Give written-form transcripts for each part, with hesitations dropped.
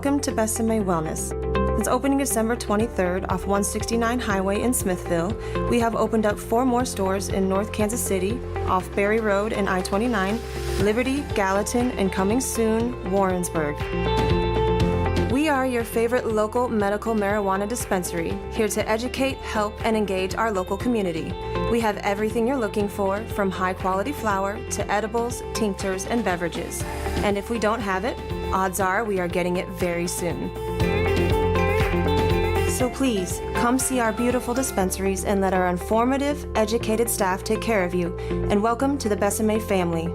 Welcome to Besame Wellness. Since opening December 23rd off 169 Highway in Smithville, we have opened up 4 more stores in North Kansas City, off Berry Road and I-29, Liberty, Gallatin, and coming soon, Warrensburg. We are your favorite local medical marijuana dispensary, here to educate, help, and engage our local community. We have everything you're looking for, from high-quality flower to edibles, tinctures, and beverages. And if we don't have it, odds are we are getting it very soon. So please, come see our beautiful dispensaries and let our informative, educated staff take care of you. And welcome to the Besame family.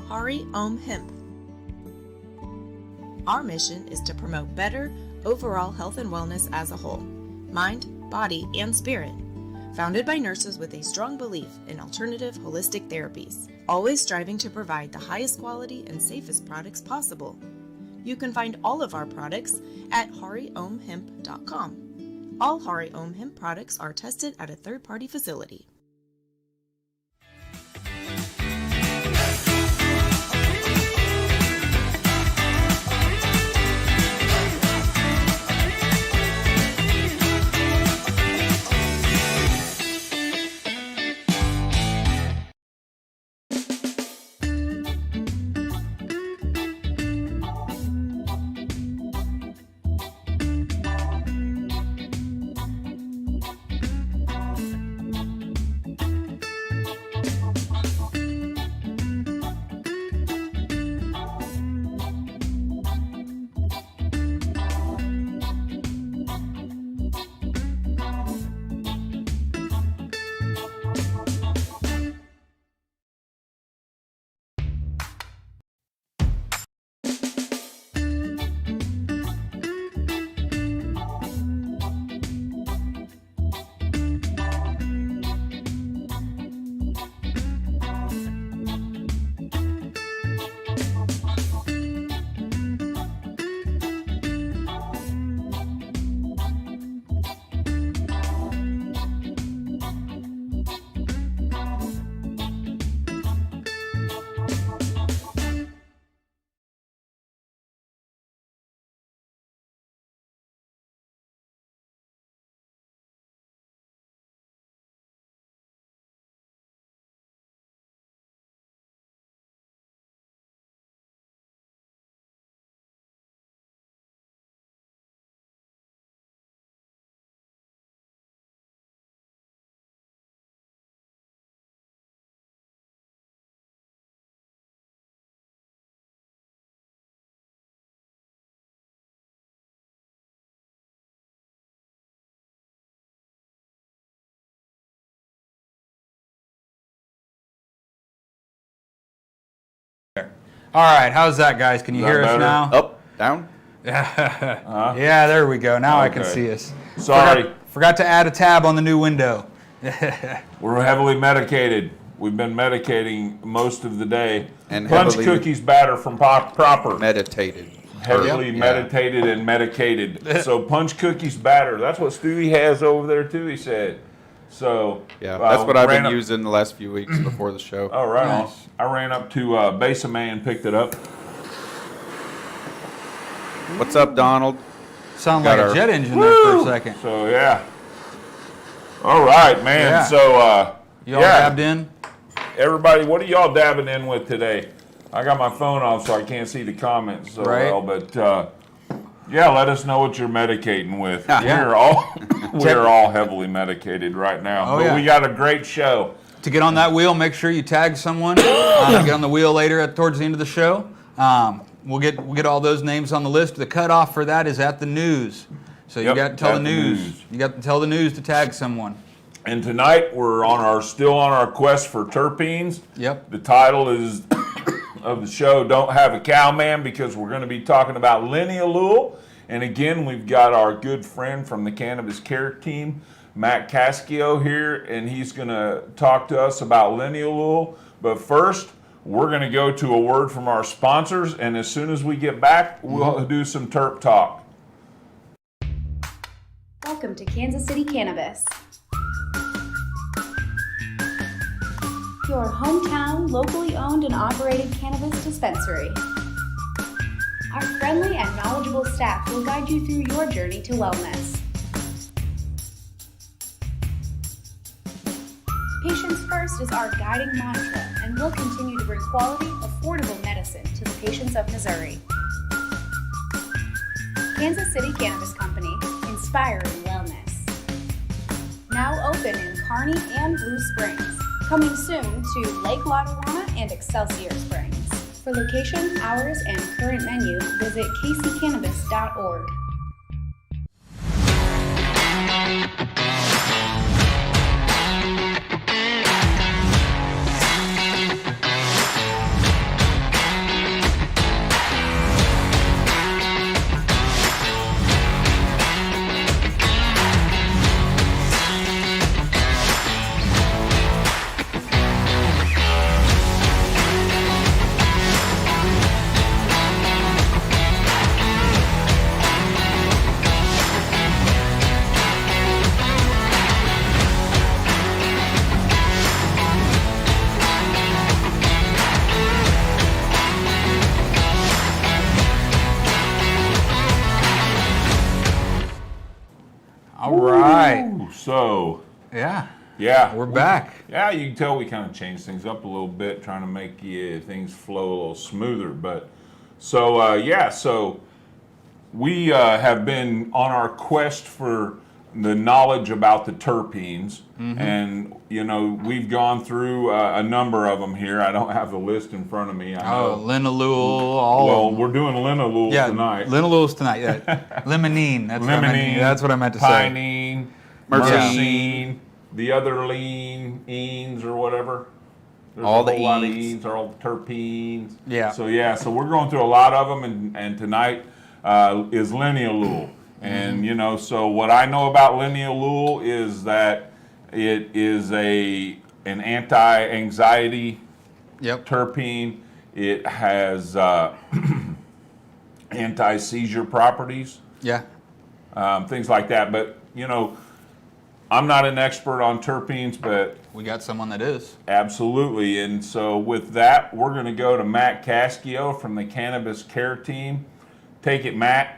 Hari Om Hemp. Our mission is to promote better overall health and wellness as a whole, mind, body, and spirit. Founded by nurses with a strong belief in alternative holistic therapies, always striving to provide the highest quality and safest products possible. You can find all of our products at hariomhemp.com. All Hari Om Hemp products are tested at a third-party facility. All right, how's that, guys? Can you hear us now? Up, down? Yeah, there we go. Now I can see us. Sorry. Forgot to add a tab on the new window. We're heavily medicated. We've been medicating most of the day. And Punch heavily cookies batter from Proper. meditated. Heavily meditated and medicated. So punch cookies batter. That's what Stewie has over there too, he said. So Yeah, that's what I've been using the last few weeks before the show. Oh, right Nice. on. I ran up to Besame and picked it up. What's up, Donald? Sound Got like a our- jet engine there for a second. So yeah. All right, man. Yeah. So You all dabbed in? Everybody, what are y'all dabbing in with today? I got my phone off, so I can't see the comments so Right. well. But yeah, let us know what you're medicating with. Yeah. We're all heavily medicated right now. Oh, but yeah. we got a great show. To get on that wheel, make sure you tag someone. Get on the wheel later towards the end of the show. We'll get all those names on the list. The cutoff for that is at the news. So you Yep, got to tell at the the news. news. You got to tell the news to tag someone. And tonight we're still on our quest for terpenes. Yep. The title is of the show, Don't Have a Cowman, because we're going to be talking about linealul. And again, we've got our good friend from the Cannabis Care Team, Matt Cascio here, and he's going to talk to us about linealul. But first, We're going to go to a word from our sponsors, and as soon as we get back, we'll do some Terp Talk. Welcome to Kansas City Cannabis, your hometown, locally owned and operated cannabis dispensary. Our friendly and knowledgeable staff will guide you through your journey to wellness. Patients first is our guiding mantra, and we'll continue to bring quality, affordable medicine to the patients of Missouri. Kansas City Cannabis Company, inspiring wellness. Now open in Kearney and Blue Springs. Coming soon to Lake Lotawana and Excelsior Springs. For location, hours, and current menu, visit kccannabis.org. All right. Ooh, so, Yeah. we're back. Yeah, you can tell we kind of changed things up a little bit, trying to make things flow a little smoother. But so we have been on our quest for the knowledge about the terpenes, and we've gone through a number of them here. I don't have the list in front of me. I know. Linalool. Well, we're doing linalool tonight. Linalool's tonight. Yeah. Limonene. That's what I meant to say. Pinene, Myrcene. myrcene, the other lean, or whatever. There's All a the whole lot of enes. or all the terpenes. Yeah. So we're going through a lot of them, and tonight is linealul. And so what I know about linealul is that it is an anti-anxiety terpene. It has anti-seizure properties. Yeah. Things like that. But I'm not an expert on terpenes, but We got someone that is. absolutely. And so with that, we're going to go to Matt Cascio from the Cannabis Care Team. Take it, Matt.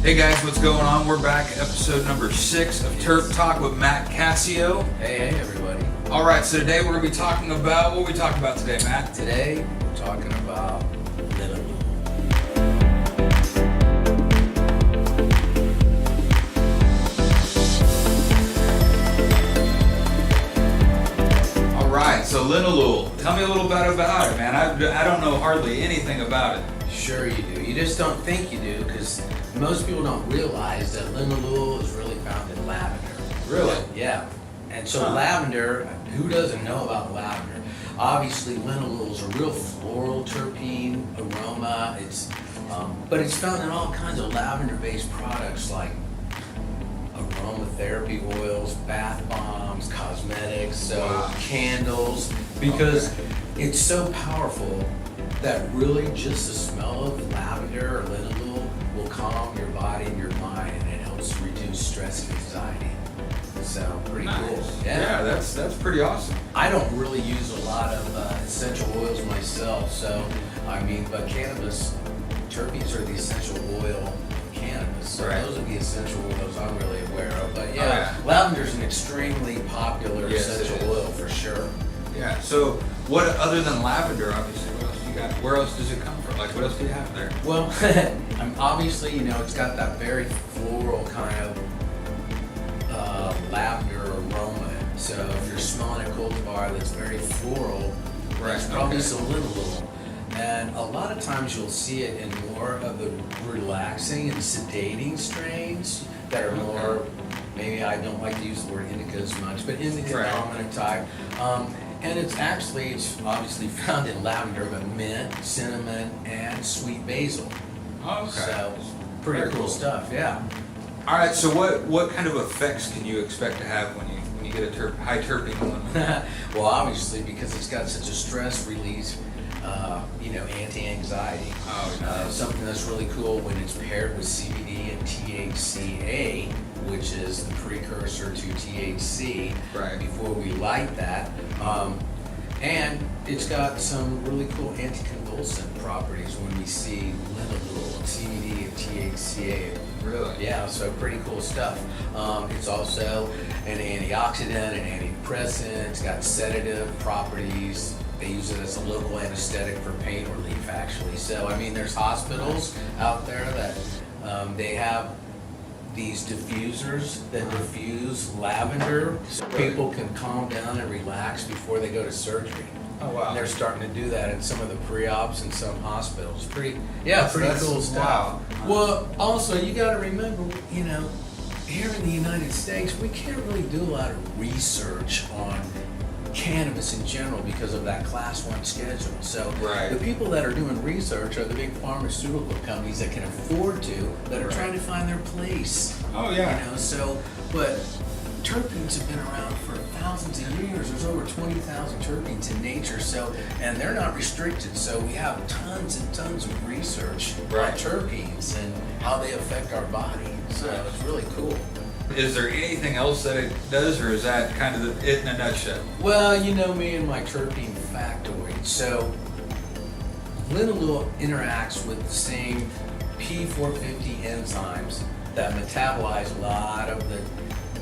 Hey guys, what's going on? We're back, episode number 6 of Terp Talk with Matt Cascio. Hey everybody. All right, so today we're going to be talking about, what are we talking about today, Matt? Today we're talking about linalool. All right, so linalool. Tell me a little bit about it, man. I don't know hardly anything about it. Sure you do. You just don't think you do because most people don't realize that linalool is really found in lavender. Really? Yeah. And so lavender, who doesn't know about lavender? Obviously linalool is a real floral terpene aroma. But it's found in all kinds of lavender-based products like aromatherapy oils, bath bombs, cosmetics, candles, because it's so powerful that really just the smell of lavender or linalool will calm your body and your mind, and it helps reduce stress and anxiety. So pretty cool. Yeah, that's pretty awesome. I don't really use a lot of essential oils myself, but cannabis, terpenes are the essential oil of cannabis. So Right. those are the essential oils I'm really aware of. But yeah. lavender's an extremely popular Yes, it essential is. oil for sure. Yeah, so what, other than lavender, obviously, what else do you got? Where else does it come from? Like, what else do you have there? Well, obviously, it's got that very floral kind of lavender aroma. So if you're smelling a cultivar that's very floral, there's probably some linalool. And a lot of times you'll see it in more of the relaxing and sedating strains that are more, maybe I don't like to use the word indica as much, but indica dominant type. And it's obviously found in lavender, but mint, cinnamon, and sweet basil. Oh, okay. So pretty Very cool cool. stuff, yeah. All right, so what kind of effects can you expect to have when you get a high terpene one? Well, obviously, because it's got such a stress release, anti-anxiety. Oh, nice. Something that's really cool when it's paired with CBD and THCA, which is the precursor to THC. Right. Before we light that, and it's got some really cool anticonvulsant properties when we see linalool, CBD, and THCA. Really? Yeah, so pretty cool stuff. It's also an antioxidant, an antidepressant. It's got sedative properties. They use it as a local anesthetic for pain relief, actually. So, I mean, there's hospitals out there that they have these diffusers that diffuse lavender so people can calm down and relax before they go to surgery. Oh, wow. And they're starting to do that in some of the pre-ops in some hospitals. Pretty That's cool stuff. wow. Well, also, you got to remember, here in the United States, we can't really do a lot of research on cannabis in general because of that Class 1 schedule. So Right. the people that are doing research are the big pharmaceutical companies that can afford to, that are trying to find their place. Oh, yeah. But terpenes have been around for thousands of years. There's over 20,000 terpenes in nature, and they're not restricted. So we have tons and tons of research Right. on terpenes and how they affect our body. So it's really cool. Is there anything else that it does, or is that kind of it in a nutshell? Well, you know me and my terpene factoid. So linalool interacts with the same P450 enzymes that metabolize a lot of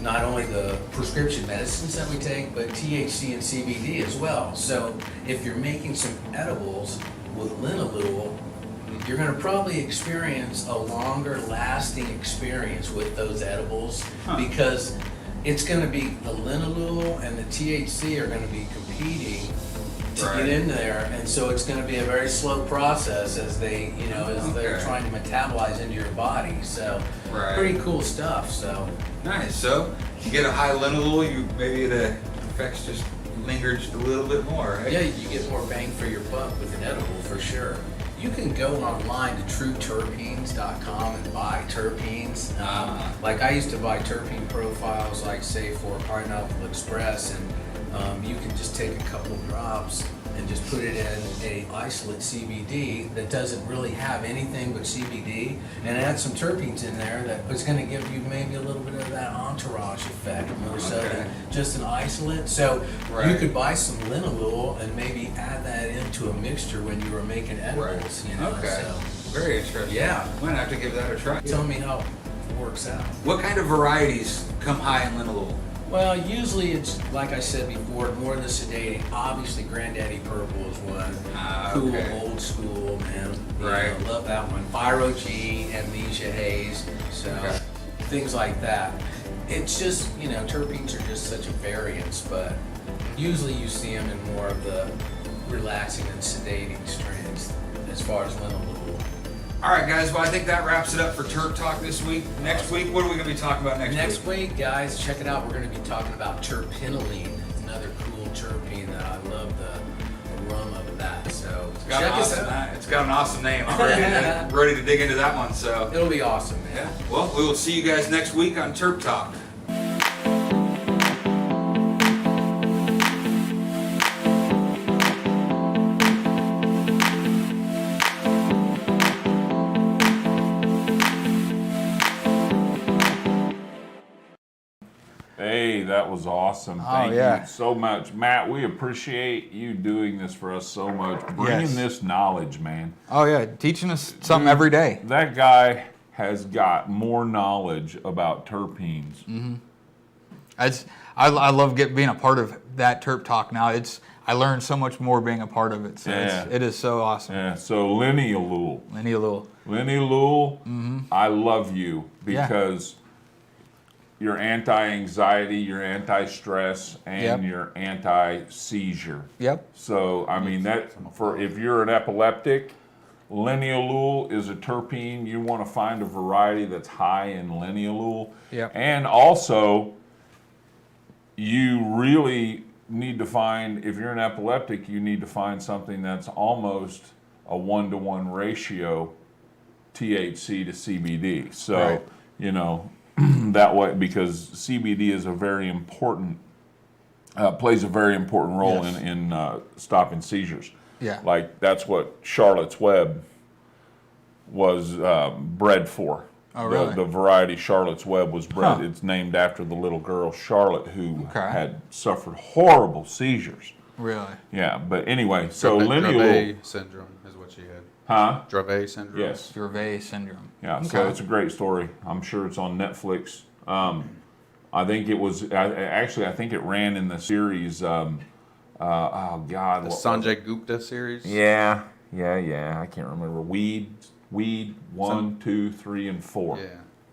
not only the prescription medicines that we take, but THC and CBD as well. So if you're making some edibles with linalool, you're going to probably experience a longer lasting experience with those edibles because it's going to be the linalool and the THC are going to be competing to get in there, and so it's going to be a very slow process as they're trying to metabolize into your body. So pretty cool stuff. So Nice. So you get a high linalool, maybe the effects just linger just a little bit more, right? yeah, you get more bang for your buck with an edible for sure. You can go online to trueterpenes.com and buy terpenes. Like I used to buy terpene profiles, like say for Pineapple Express, and you can just take a couple drops and just put it in a isolate CBD that doesn't really have anything but CBD, and add some terpenes in there that is going to give you maybe a little bit of that entourage effect more so than just an isolate. So you could buy some linalool and maybe add that into a mixture when you were making edibles. Okay. So Very interesting. Yeah. I'm gonna have to give that a try. tell me how it works out. What kind of varieties come high in linalool? Well, usually it's, like I said before, more the sedating. Obviously, Granddaddy Purple is one. Cool, okay. old school, man. Right. Love that one. Pyro G, Amnesia Haze, so things like that. It's just, terpenes are just such a variance, but usually you see them in more of the relaxing and sedating strains as far as linalool. All right, guys. Well, I think that wraps it up for Terp Talk this week. Next week, what are we going to be talking about next week? Next week, guys, check it out. We're going to be talking about terpenoline, another cool terpene that I love the aroma of that. So check us out. It's got an awesome name. I'm ready to dig into that one. So It'll be awesome, man. yeah. Well, we will see you guys next week on Terp Talk. Hey, that was awesome. Thank you so much. Matt, we appreciate you doing this for us so much. Bringing this knowledge, man. Oh yeah, teaching us something every day. That guy has got more knowledge about terpenes. Mm-hmm. I love being a part of that Terp Talk now. I learned so much more being a part of it. So it is so awesome. Yeah, so linalool. Linalool. I love you because you're anti-anxiety, you're anti-stress, and you're anti-seizure. Yep. So, I mean, if you're an epileptic, linalool is a terpene. You want to find a variety that's high in linalool. Yep. And also, you really need to find, if you're an epileptic, you need to find something that's almost a 1-to-1 ratio THC to CBD. So, Right. you know, that way, because CBD is a very important, plays a very important role Yes. in stopping seizures. Yeah. Like, that's what Charlotte's Web was bred for. Oh, really? The variety Charlotte's Web was bred. Huh. It's named after the little girl Charlotte who Okay. had suffered horrible seizures. Really? Yeah, but anyway, so lineal, Dravet syndrome is what she had. huh? Dravet syndrome. Yes. Dravet syndrome. Yeah, so it's a great story. I'm sure it's on Netflix. I think it was, actually, I think it ran in the series, oh God. The Sanjay Gupta series. Yeah. I can't remember. Weed 1, 2, 3, and 4. Yeah.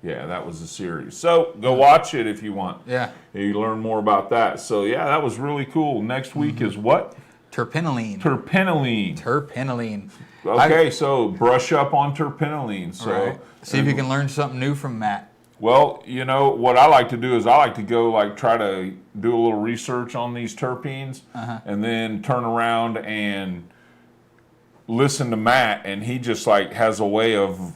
Yeah, that was the series. So go watch it if you want. Yeah. You learn more about that. So yeah, that was really cool. Next week is what? Terpenylene. Terpenylene. Terpenylene. Okay, so brush up on terpenylene. So Right. See if you can learn something new from Matt. well, you know what I like to do is I like to go like try to do a little research on these terpenes, and then turn around and listen to Matt, and he just like has a way of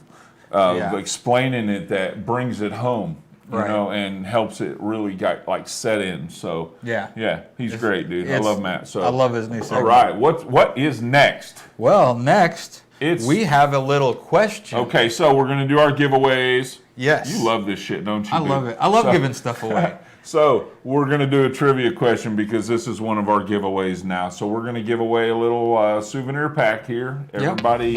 explaining it that brings it home, you Right. know, and helps it really get like set in. So Yeah. he's great, dude. I it's- love Matt. So I love his new All segment. right, what is next? Well, next, It's- we have a little question. Okay, so we're gonna do our giveaways. Yes. You love this shit, don't you? I dude? love it. I love So- giving stuff away. So we're going to do a trivia question because this is one of our giveaways now. So we're going to give away a little souvenir pack here. Everybody,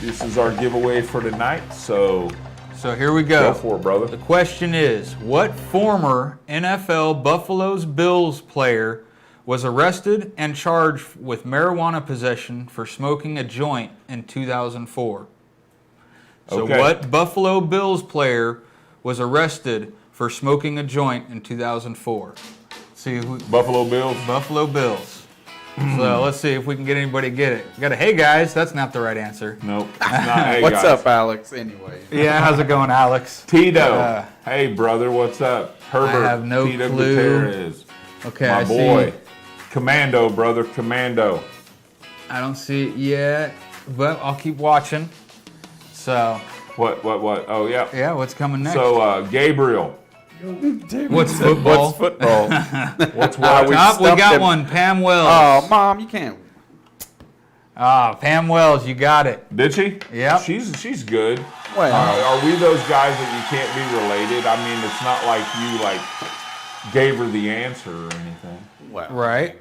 this is our giveaway for tonight. So So here we go go. for it, brother. The question is, what former NFL Buffalo Bills player was arrested and charged with marijuana possession for smoking a joint in 2004? So Okay. what Buffalo Bills player was arrested for smoking a joint in 2004? See who, Buffalo Bills. Buffalo Bills. So let's see if we can get anybody to get it. We got a hey guys, that's not the right answer. Nope. It's not. Hey, What's guys. up, Alex? Anyway. Yeah, how's it going, Alex? Tito. Hey, brother. What's up? Herbert. have no Tito clue. Gutierrez. Okay, My I boy. see. Commando, brother. Commando. I don't see it yet, but I'll keep watching. So, What? Oh, yeah. yeah, what's coming next? So, Gabriel. What's football? What's football? What's what? we Top, we stumped got him. one. Pam Wells. Oh, Mom, you can't. Pam Wells, you got it. Did she? Yep. She's good. Well, Are we those guys that you can't be related? I mean, it's not like you like gave her the answer or anything. well, Right.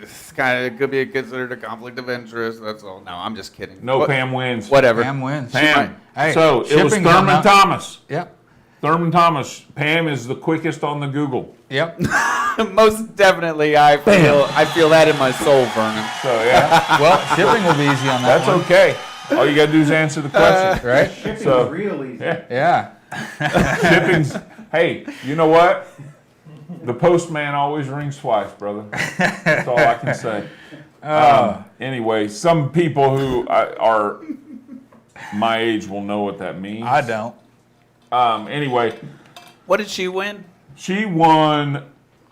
It's kind of could be considered a conflict of interest. That's all. No, I'm just kidding. No, What- Pam wins. Whatever. Pam wins. Pam. Hey, So it was shipping done Thurman up. Thomas. Yep. Thurman Thomas. Pam is the quickest on the Google. Yep. Most definitely, I feel that in my soul, Vernon. So yeah, Well, shipping will be easy on that that's one. okay. All you gotta do is answer the question. Right? So Real easy. Yeah. shipping's. Hey, you know what? The postman always rings twice, brother. That's all I can say. Anyway, some people who are my age will know what that means. I don't. Anyway, What did she win? she won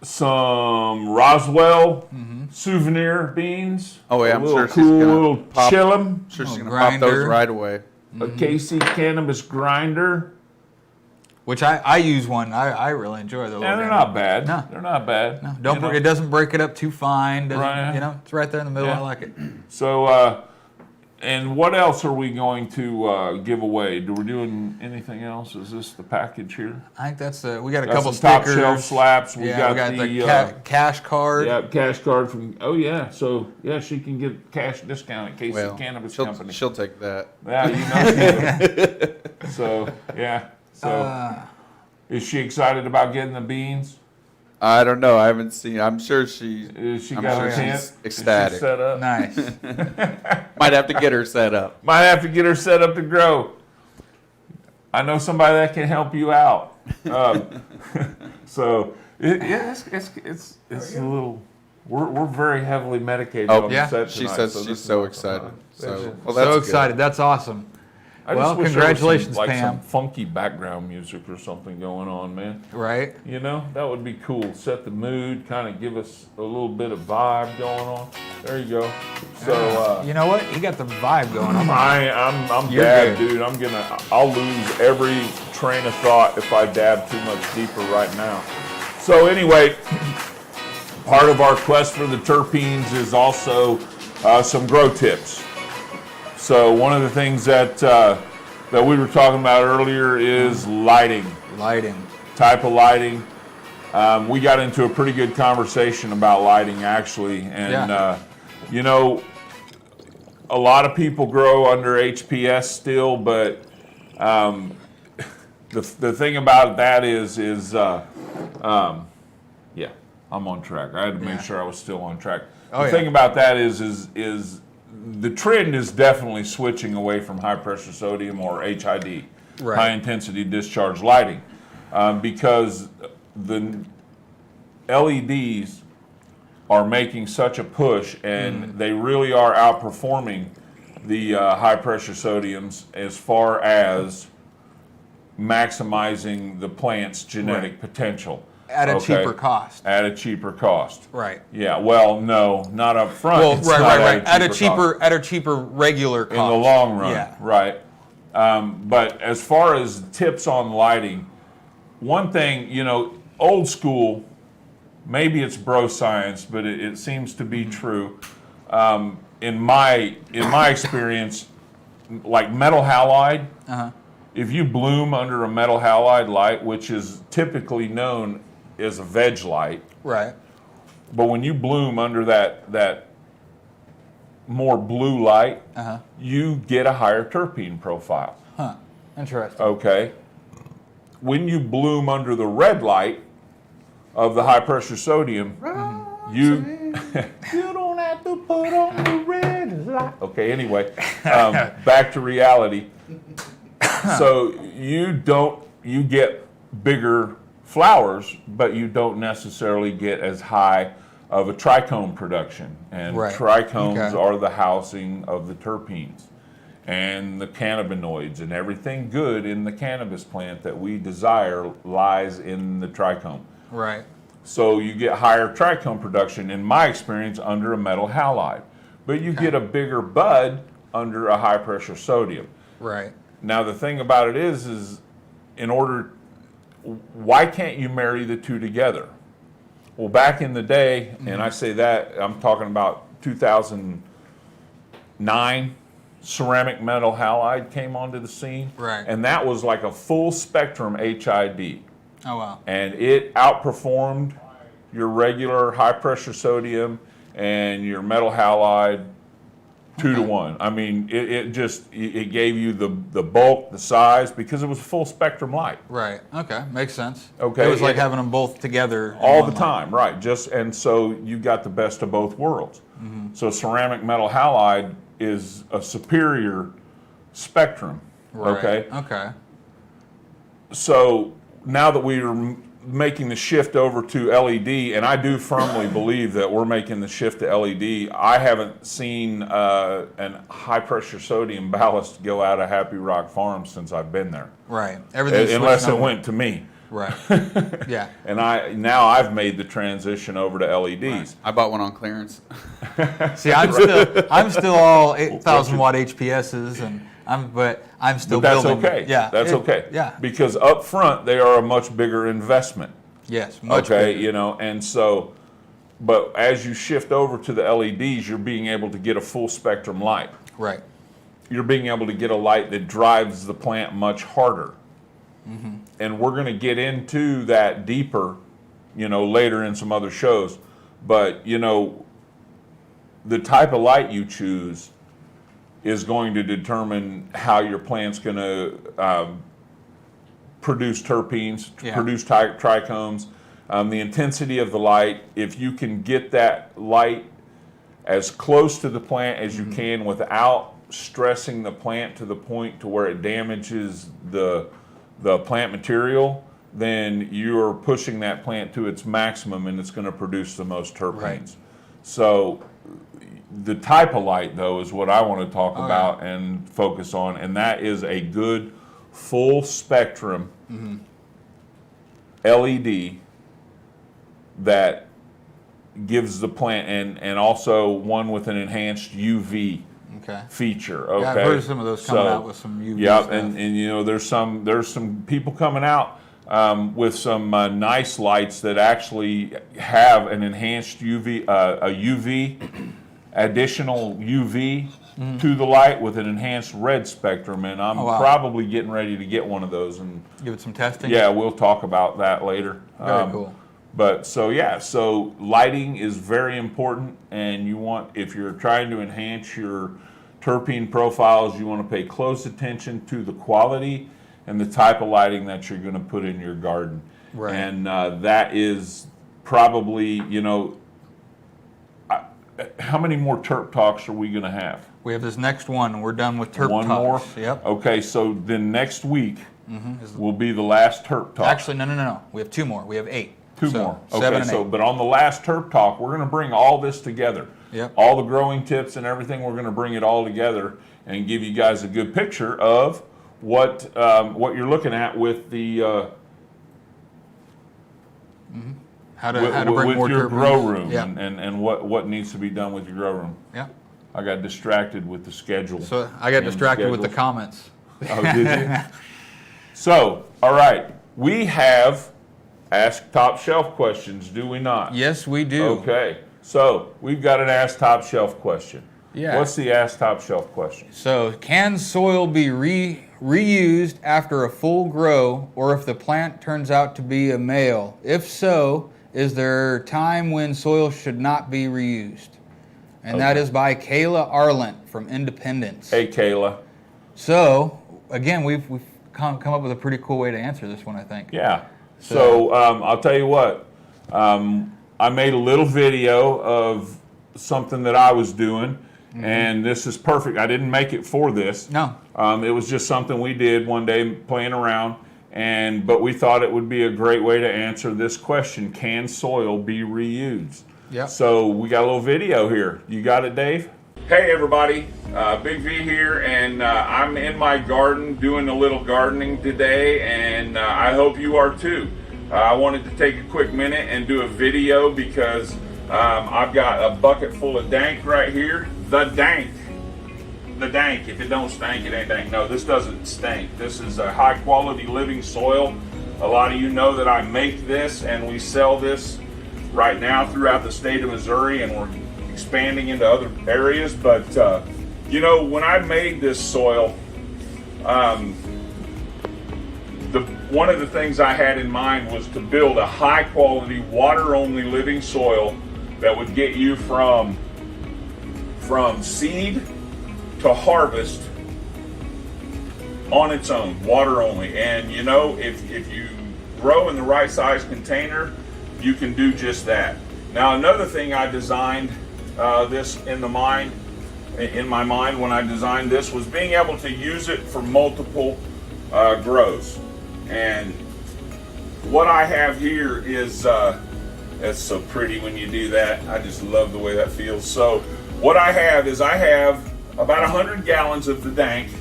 some Roswell souvenir beans. Oh, yeah, a I'm little sure she's cool gonna little pop- chillum, Sure, she's Oh, gonna pop those grinder. right away. a KC Cannabis grinder. Which I use one. I really enjoy those. Yeah, they're not bad. No. They're not bad. No, don't. You know? It doesn't break it up too fine. Doesn't, Right. You know, it's right there in the middle. Yeah. I like it. So, and what else are we going to give away? Do we doing anything else? Is this the package here? I think that's the. We got a Got couple some top stickers. shelf slaps. We Yeah, got, we got the the cash card. yeah, cash card from. Oh yeah, so yeah, she can get cash discount at KC Well, Cannabis she'll, Company. she'll take that. Yeah, you know. So yeah, so is she excited about getting the beans? I don't know. I haven't seen. I'm sure she. Is she I'm got sure her she's tent? Is she ecstatic. set up? Nice. Might have to get her set up. Might have to get her set up to grow. I know somebody that can help you out. So it's a little. We're very heavily medicated Oh, on yeah. the set She tonight, says so she's this is so not excited. fun. So, well, So that's excited. That's awesome. I Well, just wish congratulations, there was Pam. some funky background music or something going on, man. Right? You know, that would be cool. Set the mood, kind of give us a little bit of vibe going on. There you go. So, You know what? He got the vibe going on. I'm You're bad, good. dude. I'll lose every train of thought if I dab too much deeper right now. So anyway, part of our quest for the terpenes is also some grow tips. So one of the things that we were talking about earlier is lighting. Lighting. Type of lighting. We got into a pretty good conversation about lighting, actually, and you know, a lot of people grow under HPS still, but the thing about that is yeah, I'm on track. I had to make sure I was still on track. The thing about that is the trend is definitely switching away from high pressure sodium or HID, high intensity discharge lighting, because the LEDs are making such a push, and they really are outperforming the high pressure sodiums as far as maximizing the plant's genetic potential. At a cheaper cost. At a cheaper cost. Right. Yeah. Well, no, not up front. Well, It's right. not At a cost. cheaper regular cost. In the long run. Yeah. Right. But as far as tips on lighting, one thing, you know, old school, maybe it's bro science, but it seems to be true. In my experience, like metal halide, if you bloom under a metal halide light, which is typically known as a veg light, Right. but when you bloom under that more blue light, you get a higher terpene profile. Huh. Interesting. Okay. When you bloom under the red light of the high pressure sodium, you don't have to put on the red light. Okay, anyway, back to reality. So you get bigger flowers, but you don't necessarily get as high of a trichome production. And trichomes are the housing of the terpenes and the cannabinoids, and everything good in the cannabis plant that we desire lies in the trichome. Right. So you get higher trichome production, in my experience, under a metal halide. But you get a bigger bud under a high pressure sodium. Right. Now the thing about it is why can't you marry the two together? Well, back in the day, and I say that, I'm talking about 2009, ceramic metal halide came onto the scene. Right. And that was like a full spectrum HID. Oh, wow. And it outperformed your regular high pressure sodium and your metal halide 2 to 1. I mean, it gave you the bulk, the size, because it was full spectrum light. Right. Okay. Makes sense. Okay. It was like having them both together in All one the light. time, right. And so you got the best of both worlds. So ceramic metal halide is a superior spectrum. Right. Okay. Okay. So now that we are making the shift over to LED, and I do firmly believe that we're making the shift to LED, I haven't seen an high pressure sodium ballast go out of Happy Rock Farms since I've been there. Right. Everything's Unless switching it over. went to me. Right. Yeah. And I've made the transition over to LEDs. I bought one on clearance. See, I'm still all 8,000 watt HPSs, and I'm still But that's building. okay. Yeah. That's okay. Yeah. Because up front they are a much bigger investment. Yes. Much Okay, bigger. you know, and so, but as you shift over to the LEDs, you're being able to get a full spectrum light. Right. You're being able to get a light that drives the plant much harder. And we're going to get into that deeper, you know, later in some other shows. But, you know, the type of light you choose is going to determine how your plant's going to produce terpenes, produce trichomes, the intensity of the light. If you can get that light as close to the plant as you can without stressing the plant to the point to where it damages the plant material, then you're pushing that plant to its maximum, and it's going to produce the most terpenes. Right. So the type of light, though, is what I want to talk about and focus on, and that is a good full spectrum LED that gives the plant, and also one with an enhanced UV feature. Okay, yeah, I've heard of some of those coming out with some UV yeah, stuff. and you know, there's some people coming out with some nice lights that actually have an enhanced UV, a UV, additional UV to the light with an enhanced red spectrum, and I'm probably getting ready to get one of those and give it some testing. Yeah, we'll talk about that later. Very cool. But so lighting is very important, and you want, if you're trying to enhance your terpene profiles, you want to pay close attention to the quality and the type of lighting that you're going to put in your garden. Right. And that is probably, you know, how many more terp talks are we going to have? We have this next one, and we're done with terp One talks. more? Yep. Okay, so then next week will be the last terp talk. Actually, no. We have 2 more. We have 8. Two more. Okay, 7 and 8. but on the last terp talk, we're going to bring all this together. Yep. All the growing tips and everything, we're going to bring it all together and give you guys a good picture of what you're looking at with the How to bring with more your terpenes. grow room, Yeah. and what needs to be done with your grow room. Yeah. I got distracted with the schedule. So I got and distracted with the schedules. comments. Oh, did you? So, all right, we have Ask Top Shelf questions, do we not? Yes, we do. Okay, so we've got an Ask Top Shelf question. Yeah. What's the Ask Top Shelf question? So, can soil be reused after a full grow, or if the plant turns out to be a male? If so, is there a time when soil should not be reused? And that is by Kayla Arlant from Independence. Hey, Kayla. So, again, we've come up with a pretty cool way to answer this one, I think. Yeah. So I'll tell you what. I made a little video of something that I was doing, and this is perfect. I didn't make it for this. No. It was just something we did one day playing around, but we thought it would be a great way to answer this question: can soil be reused? Yep. So we got a little video here. You got it, Dave? Hey everybody, Big V here, and I'm in my garden doing a little gardening today, and I hope you are too. I wanted to take a quick minute and do a video because I've got a bucket full of dank right here. The dank. If it don't stink, it ain't dank. No, this doesn't stink. This is a high quality living soil. A lot of you know that I make this and we sell this right now throughout the state of Missouri, and we're expanding into other areas. But you know, when I made this soil, one of the things I had in mind was to build a high quality water only living soil that would get you from seed to harvest on its own, water only. And you know, if you grow in the right size container, you can do just that. Now, another thing I designed this in my mind when I designed this was being able to use it for multiple grows. And what I have here is that's so pretty when you do that. I just love the way that feels. So what I have is about 100 gallons of the dank,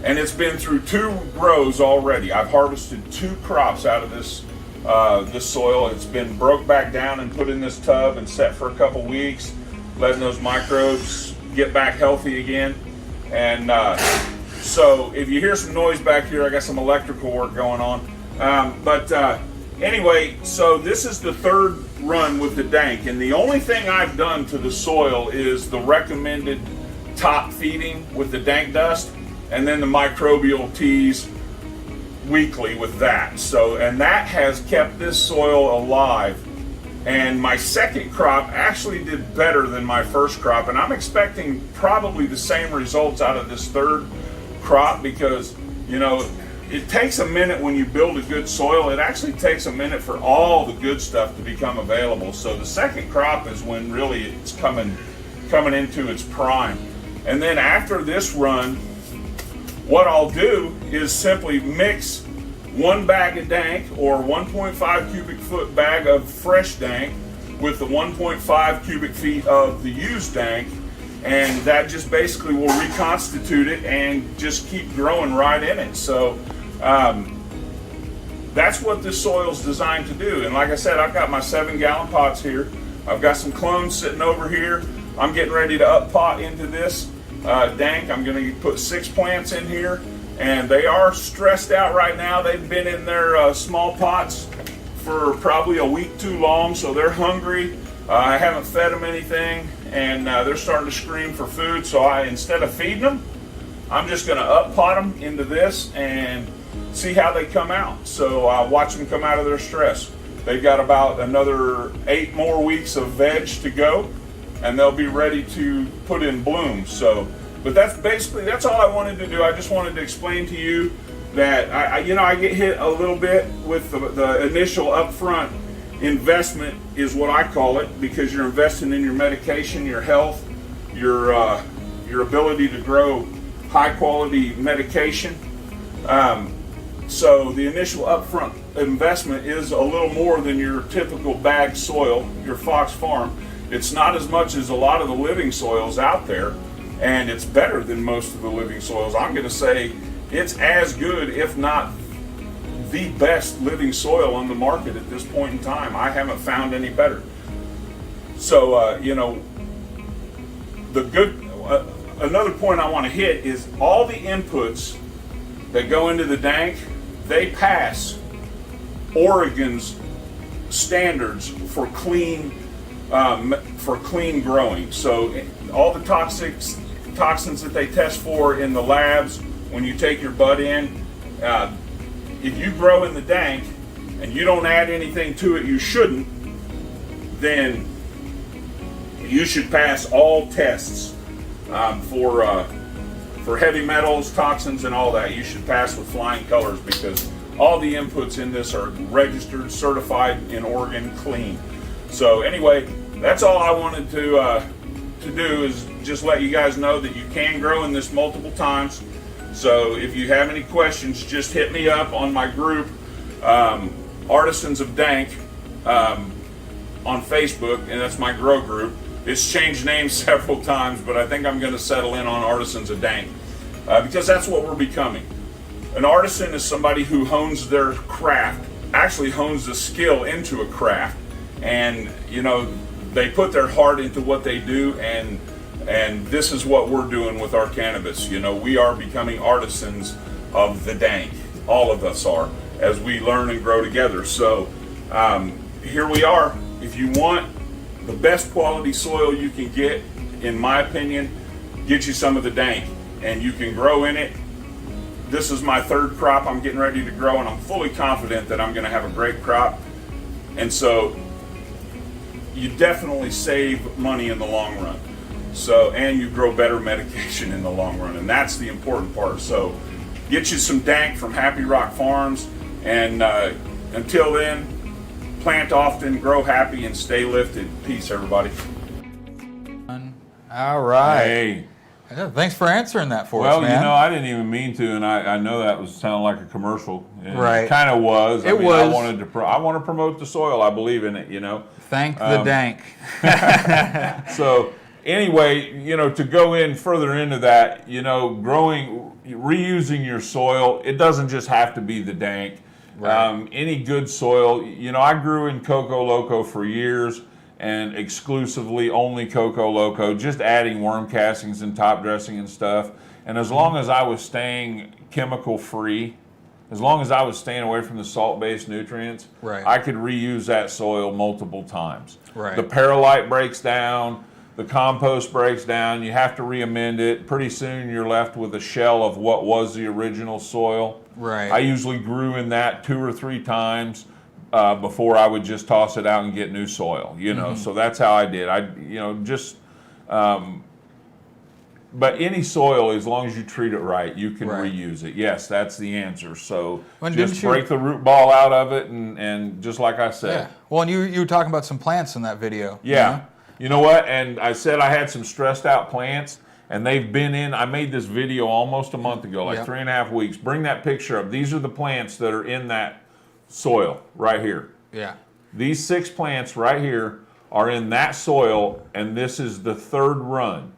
and it's been through 2 grows already. I've harvested 2 crops out of this soil. It's been broke back down and put in this tub and set for a couple weeks, letting those microbes get back healthy again. And so if you hear some noise back here, I got some electrical work going on. Anyway, so this is the 3rd run with the dank, and the only thing I've done to the soil is the recommended top feeding with the dank dust, and then the microbial teas weekly with that. So, and that has kept this soil alive. And my second crop actually did better than my first crop, and I'm expecting probably the same results out of this 3rd crop, because you know, it takes a minute when you build a good soil. It actually takes a minute for all the good stuff to become available. So the second crop is when really it's coming into its prime. And then after this run, what I'll do is simply mix 1 bag of dank or 1.5 cubic foot bag of fresh dank with the 1.5 cubic feet of the used dank, and that just basically will reconstitute it and just keep growing right in it. So that's what this soil is designed to do. And like I said, I've got my 7-gallon pots here. I've got some clones sitting over here. I'm getting ready to up pot into this dank. I'm going to put 6 plants in here, and they are stressed out right now. They've been in their small pots for probably a week too long, so they're hungry. I haven't fed them anything, and they're starting to scream for food. So instead of feeding them, I'm just going to up pot them into this and see how they come out. So watch them come out of their stress. They've got about another 8 more weeks of veg to go, and they'll be ready to put in bloom. So, but that's all I wanted to do. I just wanted to explain to you that I get hit a little bit with the initial upfront investment, is what I call it, because you're investing in your medication, your health, your ability to grow high quality medication. So the initial upfront investment is a little more than your typical bagged soil, your Fox Farm. It's not as much as a lot of the living soils out there, and it's better than most of the living soils. I'm going to say it's as good, if not the best living soil on the market at this point in time. I haven't found any better. So, another point I want to hit is all the inputs that go into the dank, they pass Oregon's standards for clean growing. So all the toxins that they test for in the labs when you take your bud in, if you grow in the dank and you don't add anything to it you shouldn't, then you should pass all tests for heavy metals, toxins, and all that. You should pass with flying colors, because all the inputs in this are registered, certified in Oregon, clean. So anyway, that's all I wanted to do, is just let you guys know that you can grow in this multiple times. So if you have any questions, just hit me up on my group, Artisans of Dank, on Facebook, and that's my grow group. It's changed names several times, but I think I'm going to settle in on Artisans of Dank, because that's what we're becoming. An artisan is somebody who hones their craft, actually hones the skill into a craft, and they put their heart into what they do, and this is what we're doing with our cannabis. We are becoming artisans of the dank. All of us are, as we learn and grow together. So here we are. If you want the best quality soil you can get, in my opinion, get you some of the dank, and you can grow in it. This is my 3rd crop I'm getting ready to grow, and I'm fully confident that I'm going to have a great crop. And so you definitely save money in the long run. So, and you grow better medication in the long run, and that's the important part. So get you some dank from Happy Rock Farms, and until then, plant often, grow happy, and stay lifted. Peace, everybody. All right. Hey. Yeah, thanks for answering that for us, man. Well, I didn't even mean to, and I know that was sounding like a commercial. Right. It kind of was. It was. I want to promote the soil. I believe in it, Thank the dank. So anyway, to go in further into that, reusing your soil, it doesn't just have to be the dank. Right. Any good soil, I grew in Coco Loco for years, and exclusively only Coco Loco, just adding worm castings and top dressing and stuff. And as long as I was staying chemical free, as long as I was staying away from the salt-based nutrients, right, I could reuse that soil multiple times. Right. The perlite breaks down, the compost breaks down, you have to re-amend it. Pretty soon you're left with a shell of what was the original soil. Right. I usually grew in that 2 or 3 times before I would just toss it out and get new soil, So that's how I did. But any soil, as long as you treat it right, you can reuse it. Yes, that's the answer. So just break the root ball out of it, and just like I said. Yeah. Well, and you were talking about some plants in that video. Yeah. You know what? And I said I had some stressed out plants, and they've been in. I made this video almost a month ago, like 3.5 weeks. Bring that picture up. These are the plants that are in that soil right here. Yeah. These 6 plants right here are in that soil, and this is the third run.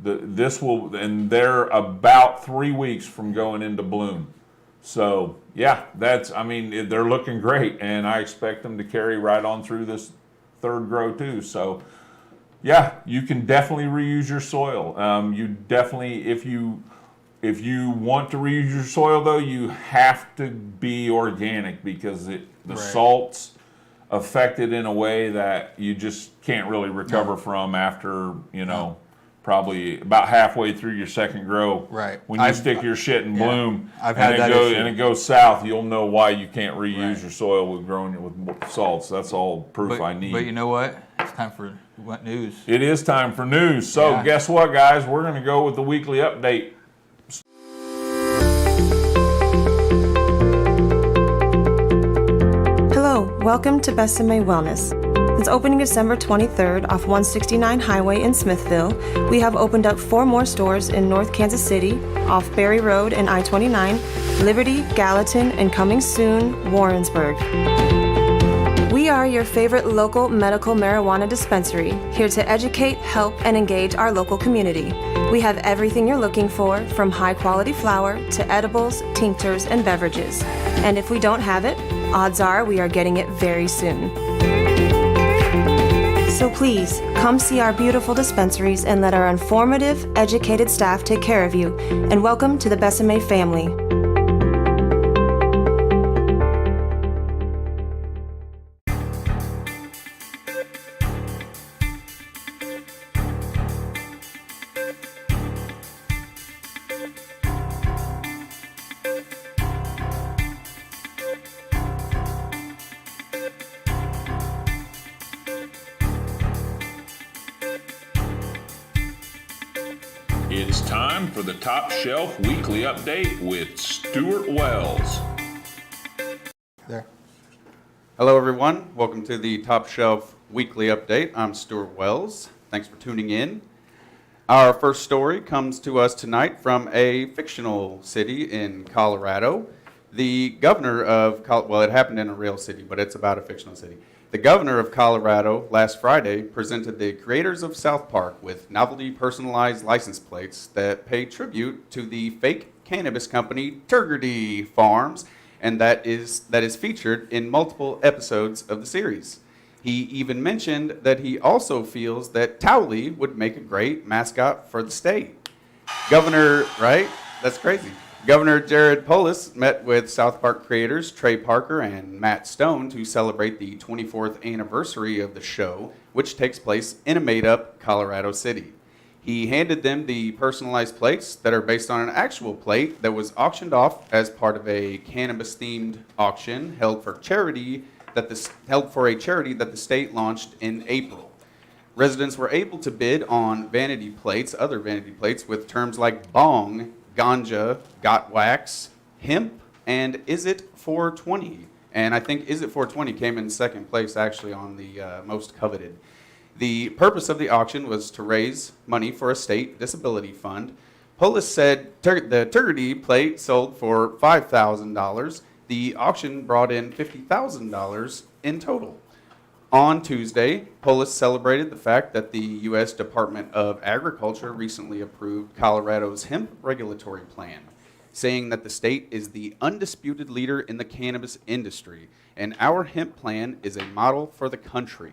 And they're about 3 weeks from going into bloom. So yeah, they're looking great, and I expect them to carry right on through this third grow too. So yeah, you can definitely reuse your soil. You definitely, if you want to reuse your soil though, you have to be organic, because the salts affect it in a way that you just can't really recover from after, probably about halfway through your second grow. Right. When you stick your shit in bloom, I've had that issue. and it goes south, you'll know why you can't reuse your soil with growing it with salts. That's all proof I need. But you know what? It's time for what news. It is time for news. So guess what, guys? We're going to go with the weekly update. Hello, welcome to Besame Wellness. Since opening December 23rd off 169 Highway in Smithville, we have opened up 4 more stores in North Kansas City, off Berry Road and I-29, Liberty, Gallatin, and coming soon, Warrensburg. We are your favorite local medical marijuana dispensary, here to educate, help, and engage our local community. We have everything you're looking for, from high-quality flower to edibles, tinctures, and beverages. And if we don't have it, odds are we are getting it very soon. So please, come see our beautiful dispensaries and let our informative, educated staff take care of you. And welcome to the Besame family. It's time for the Top Shelf Weekly Update with Stuart Wells. There. Hello, everyone. Welcome to the Top Shelf Weekly Update. I'm Stuart Wells. Thanks for tuning in. Our first story comes to us tonight from a fictional city in Colorado. The governor of it happened in a real city, but it's about a fictional city. The governor of Colorado last Friday presented the creators of South Park with novelty personalized license plates that pay tribute to the fake cannabis company Terpene Farms, and that is featured in multiple episodes of the series. He even mentioned that he also feels that Towley would make a great mascot for the state. Right? That's crazy. Governor Jared Polis met with South Park creators Trey Parker and Matt Stone to celebrate the 24th anniversary of the show, which takes place in a made-up Colorado city. He handed them the personalized plates that are based on an actual plate that was auctioned off as part of a cannabis-themed auction held for a charity that the state launched in April. Residents were able to bid on other vanity plates with terms like bong, ganja, got wax, hemp, and is it 420? And I think is it 420 came in second place actually on the most coveted. The purpose of the auction was to raise money for a state disability fund. Polis said the Terpene plate sold for $5,000. The auction brought in $50,000 in total. On Tuesday, Polis celebrated the fact that the U.S. Department of Agriculture recently approved Colorado's hemp regulatory plan, saying that the state is the undisputed leader in the cannabis industry, and our hemp plan is a model for the country.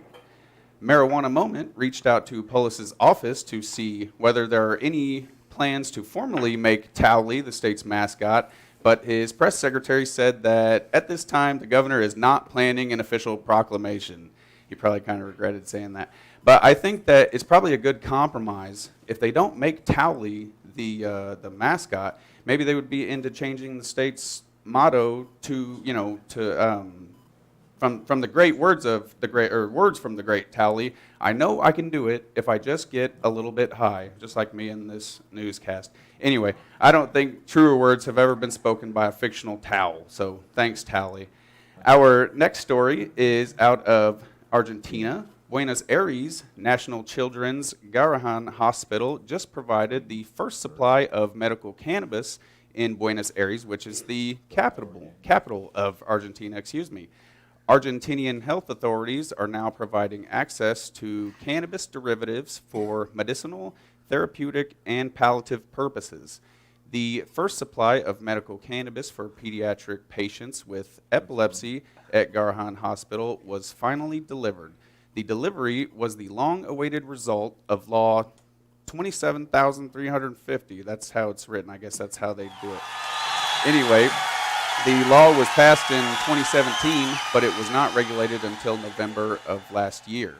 Marijuana Moment reached out to Polis's office to see whether there are any plans to formally make Towley the state's mascot, but his press secretary said that at this time the governor is not planning an official proclamation. He probably kind of regretted saying that. But I think that it's probably a good compromise. If they don't make Towley the mascot, maybe they would be into changing the state's motto to, from the great words from the great Towley. I know I can do it if I just get a little bit high, just like me in this newscast. Anyway, I don't think truer words have ever been spoken by a fictional towel. So thanks, Towley. Our next story is out of Argentina. Buenos Aires National Children's Garrahan Hospital just provided the first supply of medical cannabis in Buenos Aires, which is the capital of Argentina, Argentinian health authorities are now providing access to cannabis derivatives for medicinal, therapeutic, and palliative purposes. The first supply of medical cannabis for pediatric patients with epilepsy at Garrahan Hospital was finally delivered. The delivery was the long-awaited result of Law 27,350. That's how it's written. I guess that's how they do it. Anyway, the law was passed in 2017, but it was not regulated until November of last year.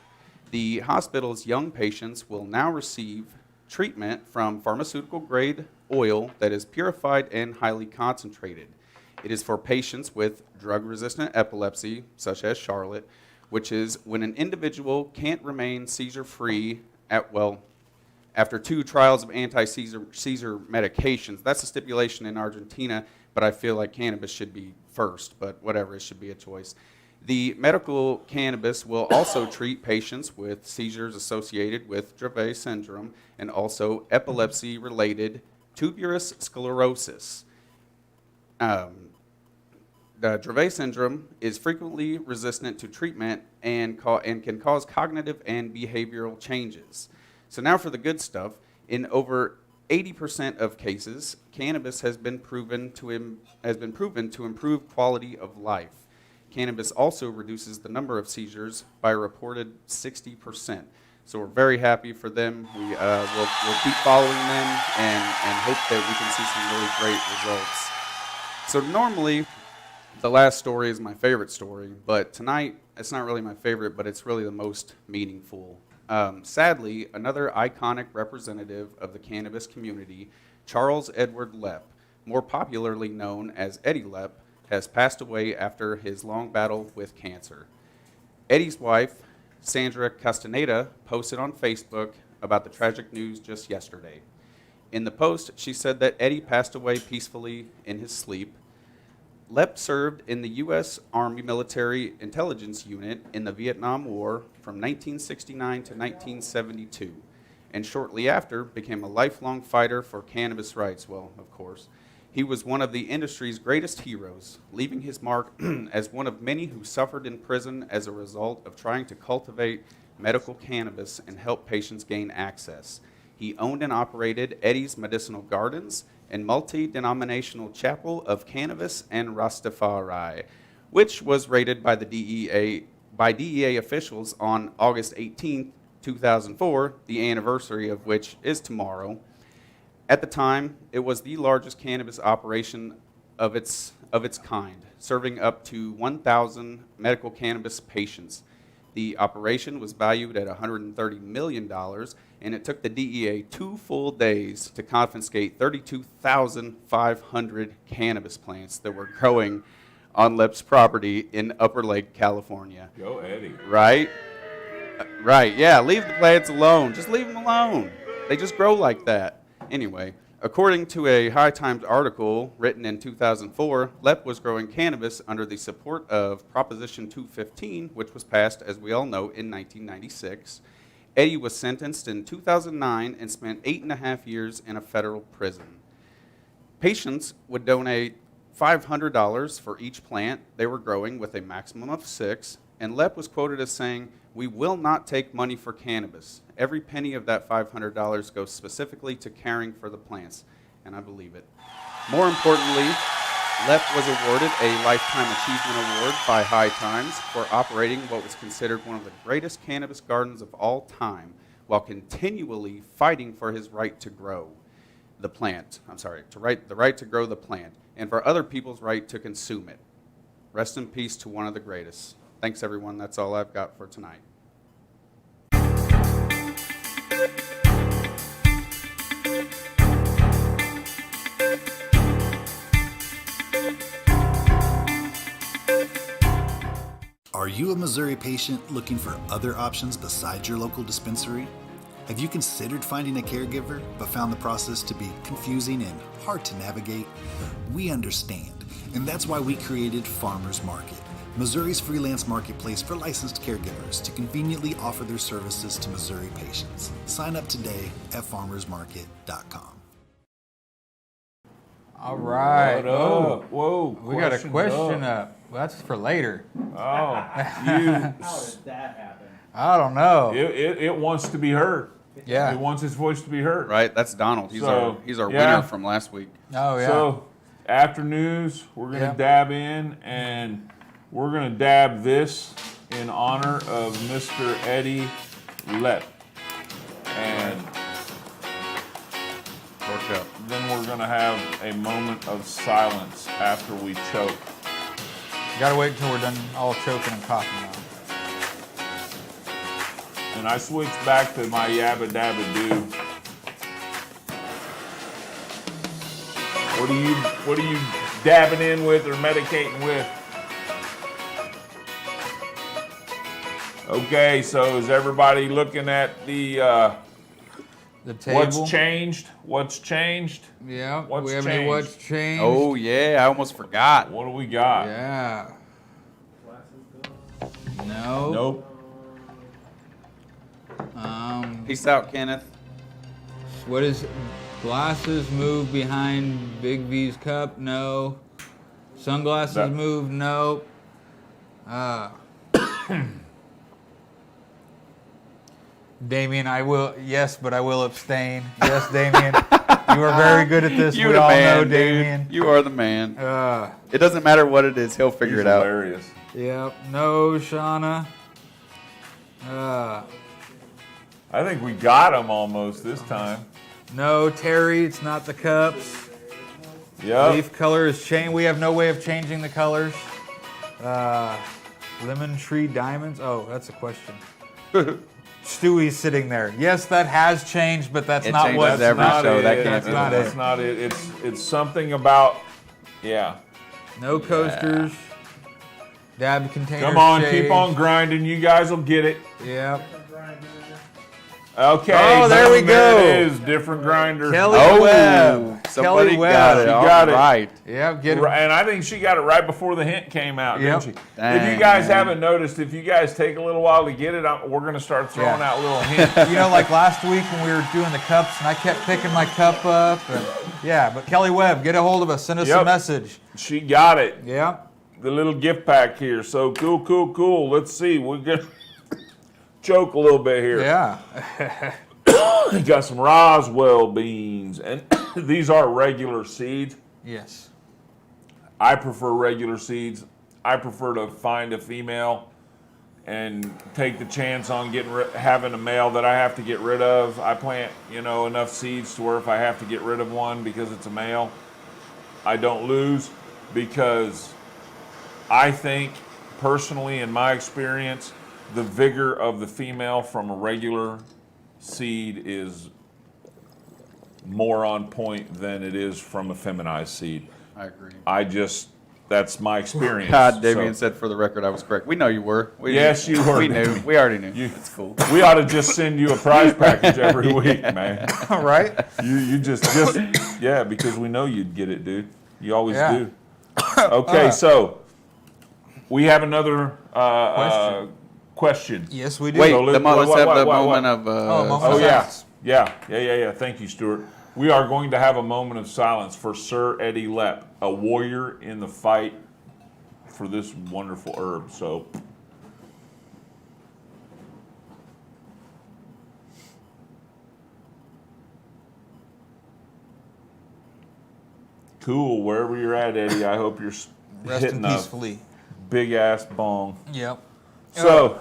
The hospital's young patients will now receive treatment from pharmaceutical-grade oil that is purified and highly concentrated. It is for patients with drug-resistant epilepsy, such as Charlotte, which is when an individual can't remain seizure-free after 2 trials of anti-seizure medications. That's a stipulation in Argentina, but I feel like cannabis should be first, but whatever, it should be a choice. The medical cannabis will also treat patients with seizures associated with Dravet syndrome and also epilepsy-related tuberous sclerosis. The Dravet syndrome is frequently resistant to treatment and can cause cognitive and behavioral changes. So now for the good stuff. In over 80% of cases, cannabis has been proven to improve quality of life. Cannabis also reduces the number of seizures by a reported 60%. So we're very happy for them. We'll keep following them and hope that we can see some really great results. So normally, the last story is my favorite story, but tonight, it's not really my favorite, but it's really the most meaningful. Sadly, another iconic representative of the cannabis community, Charles Edward Lepp, more popularly known as Eddie Lepp, has passed away after his long battle with cancer. Eddie's wife, Sandra Castaneda, posted on Facebook about the tragic news just yesterday. In the post, she said that Eddie passed away peacefully in his sleep. Lepp served in the U.S. Army Military Intelligence Unit in the Vietnam War from 1969 to 1972, and shortly after became a lifelong fighter for cannabis rights. Well, of course. He was one of the industry's greatest heroes, leaving his mark as one of many who suffered in prison as a result of trying to cultivate medical cannabis and help patients gain access. He owned and operated Eddie's Medicinal Gardens and multi-denominational Chapel of Cannabis and Rastafari, which was raided by the DEA officials on August 18, 2004, the anniversary of which is tomorrow. At the time, it was the largest cannabis operation of its kind, serving up to 1,000 medical cannabis patients. The operation was valued at $130 million, and it took the DEA 2 full days to confiscate 32,500 cannabis plants that were growing on Lepp's property in Upper Lake, California. Go Eddie. Right? Right, yeah, leave the plants alone. Just leave them alone. They just grow like that. Anyway, according to a High Times article written in 2004, Lepp was growing cannabis under the support of Proposition 215, which was passed, as we all know, in 1996. Eddie was sentenced in 2009 and spent 8.5 years in a federal prison. Patients would donate $500 for each plant they were growing, with a maximum of 6, and Lepp was quoted as saying, "We will not take money for cannabis. Every penny of that $500 goes specifically to caring for the plants," and I believe it. More importantly, Lepp was awarded a Lifetime Achievement Award by High Times for operating what was considered one of the greatest cannabis gardens of all time, while continually fighting for his right to grow the plant. The right to grow the plant, and for other people's right to consume it. Rest in peace to one of the greatest. Thanks, everyone. That's all I've got for tonight. Are you a Missouri patient looking for other options besides your local dispensary? Have you considered finding a caregiver but found the process to be confusing and hard to navigate? We understand, and that's why we created Farmers Market, Missouri's freelance marketplace for licensed caregivers to conveniently offer their services to Missouri patients. Sign up today at farmersmarket.com. All right. What up? Whoa. We got a question up. Well, that's for later. Oh, How does that happen? I don't know. it wants to be heard. Yeah. It wants its voice to be heard. Right, that's Donald. He's So, our yeah. winner from last week. Oh, yeah. So, after news, we're going to Yeah. dab in, and we're going to dab this in honor of Mr. Eddie Lepp. And Torch up. then we're going to have a moment of silence after we choke. Gotta wait until we're done all choking and coughing now. And I switch back to my yabba dabba doo. What are you dabbing in with or medicating with? Okay, so is everybody looking at the table. what's changed? What's changed? Yeah. What's we have any changed? what's changed? Oh yeah, I almost forgot. What do we got? Yeah. No. Nope. Peace out, Kenneth. What is glasses move behind Big V's cup? No. Sunglasses That- move? No. Damien, I will. Yes, but I will abstain. Yes, Damien. You are very good at this. You We the all man, know, dude. Damien. You are the man. Uh, It doesn't matter what it is, he'll figure He's it out. hilarious. yep. No, Shauna. I think we got him almost this time. No, Terry. It's not the cups. Yep. Leaf color is changed. We have no way of changing the colors. Lemon tree diamonds. Oh, that's a question. Stewie's sitting there. Yes, that has changed, but that's It not changes what. every not show. it. That can't That's be not the it. That's not it. It's something about, yeah. No coasters. Dab container. Come on, shade. keep on grinding. You guys will get it. Yep. Okay. Oh, there we boom, go. There it is. Different grinder. Kelly Oh, Webb. somebody Kelly Webb. got it. She All got it. right. Yep. Get it. And I think she got it right before the hint came out, Yep. didn't she? If Dang, you guys man. haven't noticed, if you guys take a little while to get it, we're going to start throwing Yeah. out little hints. You know, like last week when we were doing the cups, and I kept picking my cup up, and yeah. But Kelly Webb, get a hold of us. Send us a Yep. message. She got it. Yeah. The little gift pack here. So cool. Let's see. We're going to choke a little bit here. Yeah. We got some Roswell beans, and these are regular seeds. Yes. I prefer regular seeds. I prefer to find a female and take the chance on having a male that I have to get rid of. I plant, enough seeds to where if I have to get rid of one because it's a male, I don't lose, because I think, personally, in my experience, the vigor of the female from a regular seed is more on point than it is from a feminized seed. I agree. That's my experience. God, Damien So, said for the record I was correct. We know you were. Yes, you were, We knew. Damien. We already knew. It's cool. We ought to just send you a prize package every week, man. All right. You just yeah, because we know you'd get it, dude. You always Yeah. do. Okay, so we have another question. Yes, we do. Wait, So let's what- have the what- moment of. moment Oh of yeah. silence. Yeah. Thank you, Stuart. We are going to have a moment of silence for Sir Eddie Lepp, a warrior in the fight for this wonderful herb. So. Cool, wherever you're at, Eddie. I hope you're Rest hitting in a peacefully. big ass bong. Yep. So.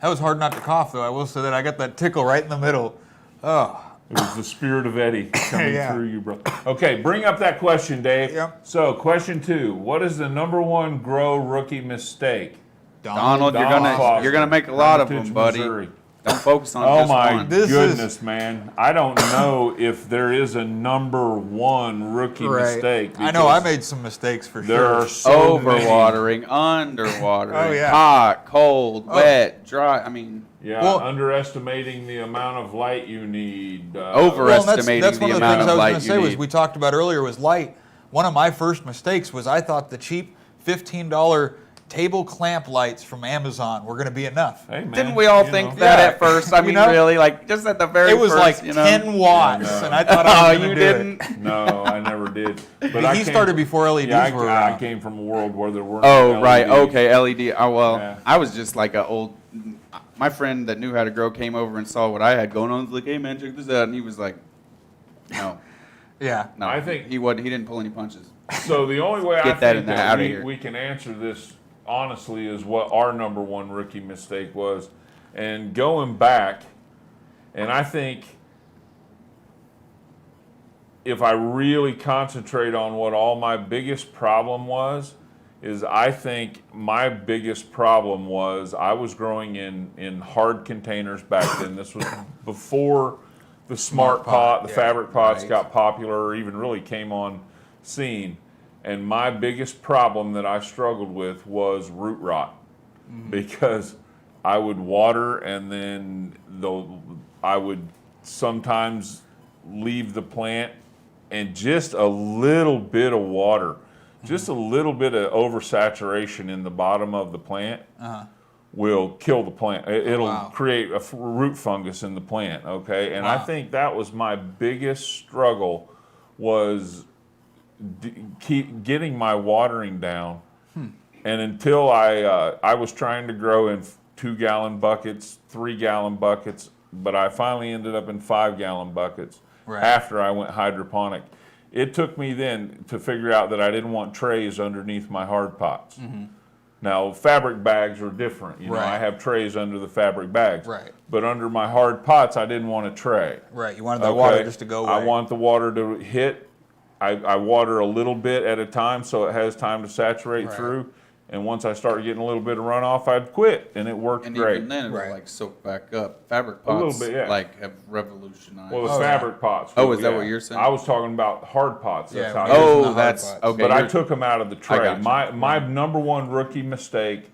That was hard not to cough, though. I will say that I got that tickle right in the middle. Oh. It was the spirit of Eddie coming Yeah. through you, bro. Okay, bring up that question, Dave. Yep. So, question 2. What is the #1 grow rookie mistake? Donald, you're Donald gonna Foster, make a lot of them, Hermitage, buddy. Missouri. Don't focus on Oh just my one. This goodness, man. I don't know if there is a #1 rookie mistake. I know I because made some mistakes for there sure. are so many. Overwatering, underwatering, Oh, yeah. hot, cold, wet, dry. I mean, Yeah, Well- underestimating the amount of light you need. Overestimating that's one the of the amount things of I was light going to you say was need. we talked about earlier was light. One of my first mistakes was I thought the cheap $15 table clamp lights from Amazon were going to be enough. Hey, man, Didn't we all you think know. that Yeah. at first? I mean, know? really, like just at the very It was first, like 10 watts, Yeah, no. and I thought I was Oh, going you to do didn't? it. No, I never did. But He started before LEDs yeah, were I around. came from a world where there weren't Oh, LEDs. right. Okay, LED. Oh, well, Yeah. I was just like a old. My friend that knew how to grow came over and saw what I had going on. He was like, "Hey, man, check this out," and he was like, "No, Yeah. no." I think- he wasn't. He didn't pull any punches. So the only way I Get that think in the- outta that here. we can answer this honestly is what our number one rookie mistake was. And going back, and I think if I really concentrate on what all my biggest problem was, is I think my biggest problem was I was growing in hard containers back then. This was before the smart pot, the yeah, fabric pots right. got popular or even really came on scene. And my biggest problem that I struggled with was root rot, because I would water and then I would sometimes leave the plant and just a little bit of water, just a little bit of oversaturation in the bottom of the plant will kill the plant. It'll wow. create a root fungus in the plant, okay? And I Wow. think that was my biggest struggle was keep getting my watering down. And until I was trying to grow in 2-gallon buckets, 3-gallon buckets, but I finally ended up in 5-gallon buckets Right. after I went hydroponic. It took me then to figure out that I didn't want trays underneath my hard pots. Now, fabric bags are different. You know, Right. I have trays under the fabric bags. Right. But under my hard pots, I didn't want a tray. Right. You wanted that water Okay? just to go away. I want the water to hit. I water a little bit at a time so it has time to saturate Right. through. And once I started getting a little bit of runoff, I'd quit, and it worked And great. even then, it'll Right. like soak back up. Fabric A little pots, bit, yeah. like have revolutionized. Well, the Oh, yeah. fabric pots. Oh, is that yeah. what you're saying? I was talking about hard pots. That's Yeah, how we're I using Oh, the hard that's pots. okay. But I you're- took them out of the tray. got you. My number one rookie mistake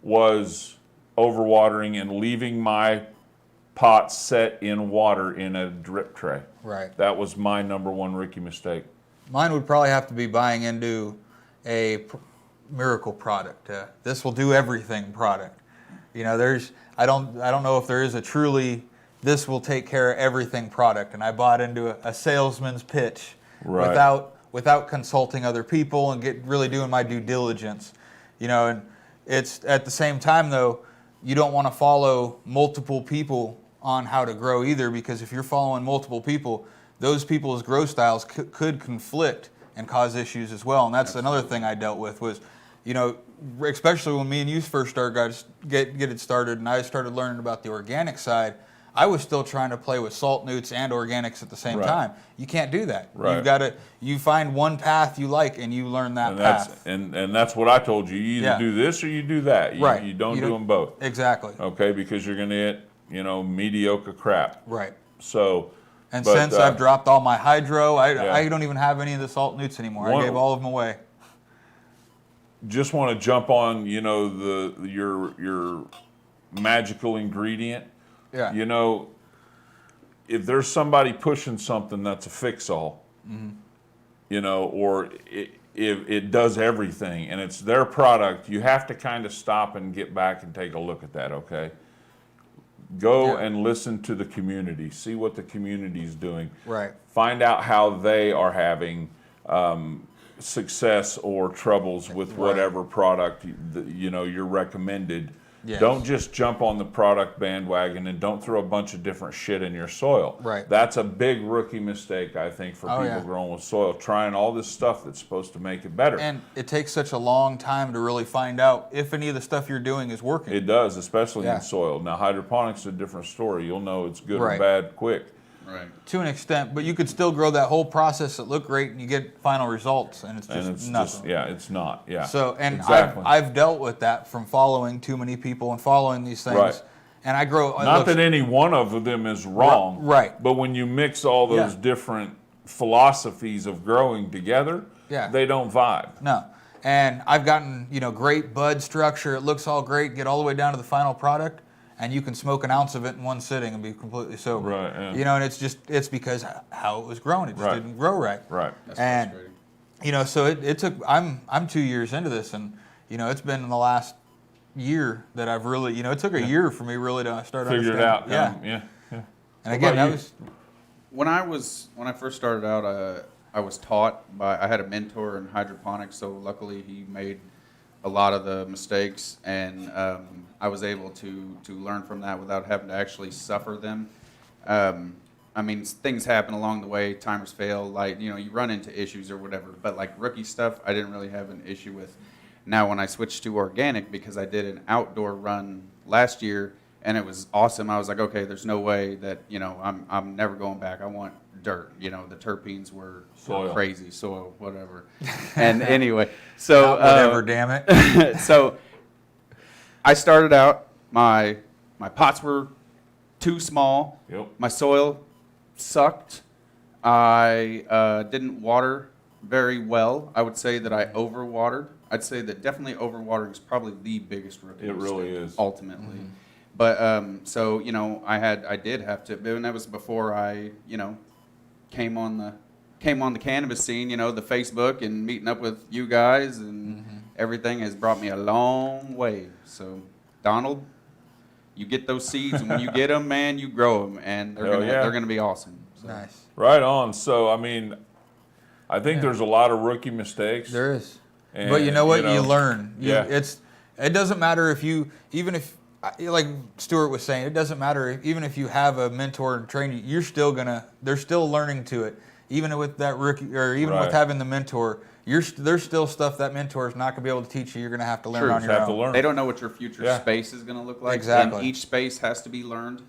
was overwatering and leaving my pots set in water in a drip tray. Right. That was my number one rookie mistake. Mine would probably have to be buying into a miracle product. This will do everything product. You know, I don't know if there is a truly this will take care of everything product. And I bought into a salesman's pitch Right. without consulting other people and really doing my due diligence. You know, and it's at the same time though, you don't want to follow multiple people on how to grow either, because if you're following multiple people, those people's grow styles could conflict and cause issues as well. And that's another thing I dealt with was, you know, especially when me and you first get it started and I started learning about the organic side, I was still trying to play with salt newts and organics at the same Right. time. You can't do that. Right. You've got to, you find one path you like and you learn that And path. that's what I told you. You either Yeah. do this or you do that. Right. You don't You do don't- them both. Exactly. Okay, because you're going to get, you know, mediocre crap. Right. So, And but, since I've dropped all my hydro, Yeah. I don't even have any of the salt newts anymore. One- I gave all of them away. just want to jump on, you know, your magical ingredient. Yeah. You know, if there's somebody pushing something that's a fix-all, you know, or if it does everything and it's their product, you have to kind of stop and get back and take a look at that, okay? Go Yeah. and listen to the community. See what the community's doing. Right. Find out how they are having success or troubles with Right. whatever product you know you're recommended. Yes. Don't just jump on the product bandwagon and don't throw a bunch of different shit in your soil. Right. That's a big rookie mistake, I think, for Oh, people yeah. growing with soil, trying all this stuff that's supposed to make it better. And it takes such a long time to really find out if any of the stuff you're doing is working. It does, especially Yeah. in soil. Now, hydroponics is a different story. You'll know it's good or Right. bad quick. Right. To an extent, but you could still grow that whole process that look great and you get final results and it's just And it's nothing. just, yeah, it's not. Yeah. So, and exactly. I've dealt with that from following too many people and following these things. Right. And I grow. Not that any one of them is wrong. Right. But when you mix all those Yeah. different philosophies of growing together, Yeah. they don't vibe. No. And I've gotten, you know, great bud structure. It looks all great. Get all the way down to the final product, and you can smoke an ounce of it in one sitting and be completely sober. Right, yeah. You know, and it's because how it was grown. It just Right. didn't grow right. Right. That's And frustrating. you know, so it took. I'm 2 years into this, and it's been in the last year that I've really, it took a year for me really to start Figure it understanding. out. Yeah. Yeah. And again, that was When I first started out, I was taught by, I had a mentor in hydroponics, so luckily he made a lot of the mistakes, and I was able to learn from that without having to actually suffer them. I mean, things happen along the way, timers fail, like, you run into issues or whatever, but like rookie stuff, I didn't really have an issue with. Now, when I switched to organic, because I did an outdoor run last year, and it was awesome, I was like, okay, there's no way that, I'm never going back. I want dirt. The terpenes were crazy, soil, whatever. And anyway, so whatever, damn it. So I started out, my pots were too small. Yep. My soil sucked. I didn't water very well. I would say that I overwatered. I'd say that definitely overwatering is probably the biggest rookie It really mistake, is. ultimately. Mm-hmm. But so I did have to, and that was before I came on the cannabis scene. The Facebook and meeting up with you guys and everything has brought me a long way. So Donald, you get those seeds, and when you get them, man, you grow them, and they're gonna be awesome. So. Nice. Right on. So, I mean, I think there's a lot of rookie mistakes. There is. And, But you know what? You learn. It doesn't matter if like Stuart was saying, it doesn't matter even if you have a mentor and train you, they're still learning to it. Even with that rookie, or even with having the mentor, there's still stuff that mentor is not going to be able to teach you. You're going to have to learn on your own. They don't know what your future space is going to look like. Exactly. And each space has to be learned.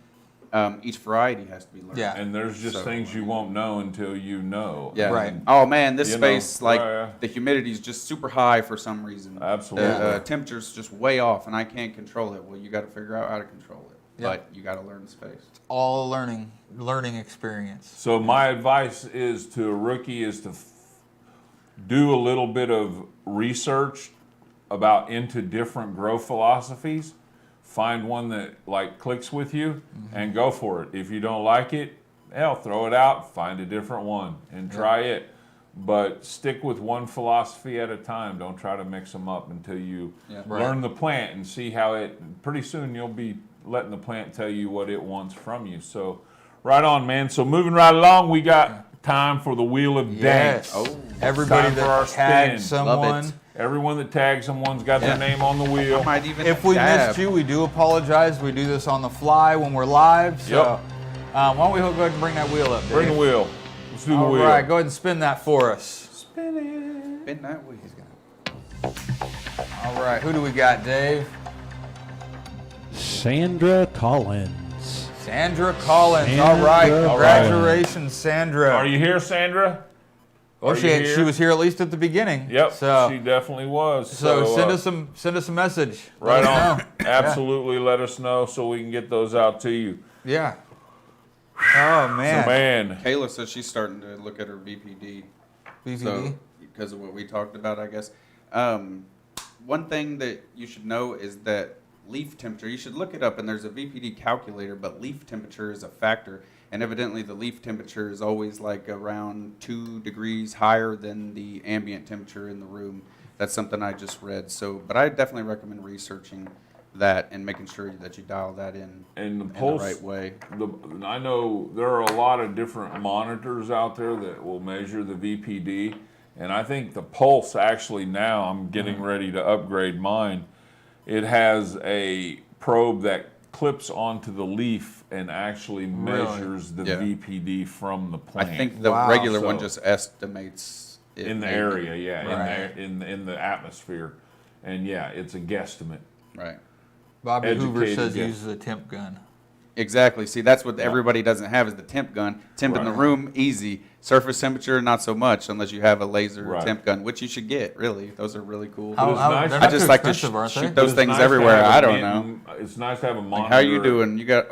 Each variety has to be learned. Yeah. And there's just things you won't know until you know. Yeah. Right. Oh man, this space, the humidity is just super high for some reason. Absolutely. The temperature's just way off, and I can't control it. Well, you got to figure out how to control it. Yeah. But you got to learn the space. All a learning experience. So my advice is to a rookie is to do a little bit of research into different grow philosophies. Find one that clicks with you and go for it. If you don't like it, hell, throw it out, find a different one and try it. But stick with one philosophy at a time. Don't try to mix them up until you learn the plant and see how pretty soon you'll be letting the plant tell you what it wants from you. So right on, man. So moving right along, we got time for the Wheel of Dank. Yes. Oh, everybody for our that tagged spin. Love someone. it. Everyone that tags someone's got their name on the wheel. Might even If we dab. missed you, we do apologize. We do this on the fly when we're live. So why don't we go ahead and bring that wheel up, Dave? Bring the wheel. Let's do the wheel. All right, go ahead and spin that for us. Spin that wheel. All right, who do we got, Dave? Sandra Collins. Sandra Collins. Sandra All right, Collins. congratulations, Sandra. Are you here, Sandra? Well, Are you here? she was here at least at the beginning. Yep, So, she definitely was. so send us a message. Right Let us on. know. Absolutely, let us know so we can get those out to you. Yeah. Oh man. So, man, Kayla says she's starting to look at her VPD. BVD. So, because of what we talked about, I guess. One thing that you should know is that leaf temperature, you should look it up, and there's a VPD calculator, but leaf temperature is a factor. And evidently the leaf temperature is always around 2 degrees higher than the ambient temperature in the room. That's something I just read. So, but I definitely recommend researching that and making sure that you dial that in and the pulse, the right way. I know there are a lot of different monitors out there that will measure the VPD. And I think the pulse actually now, I'm getting ready to upgrade mine. It has a probe that clips onto the leaf and actually measures the VPD from the plant. I think the regular one just estimates it in the area, in the atmosphere, and it's a guesstimate. Right. Bobby Hoover Educated says guess. uses a temp gun. Exactly. See, that's what everybody doesn't have is the temp gun. Temp in the room, easy. Surface temperature, not so much, unless you have a laser temp gun, which you should get, really. Those are really cool. nice. They're I not just too like to expensive, aren't they? shoot those things Nice to everywhere. have I a don't know. It's nice to have a monitor. How you doing? You got,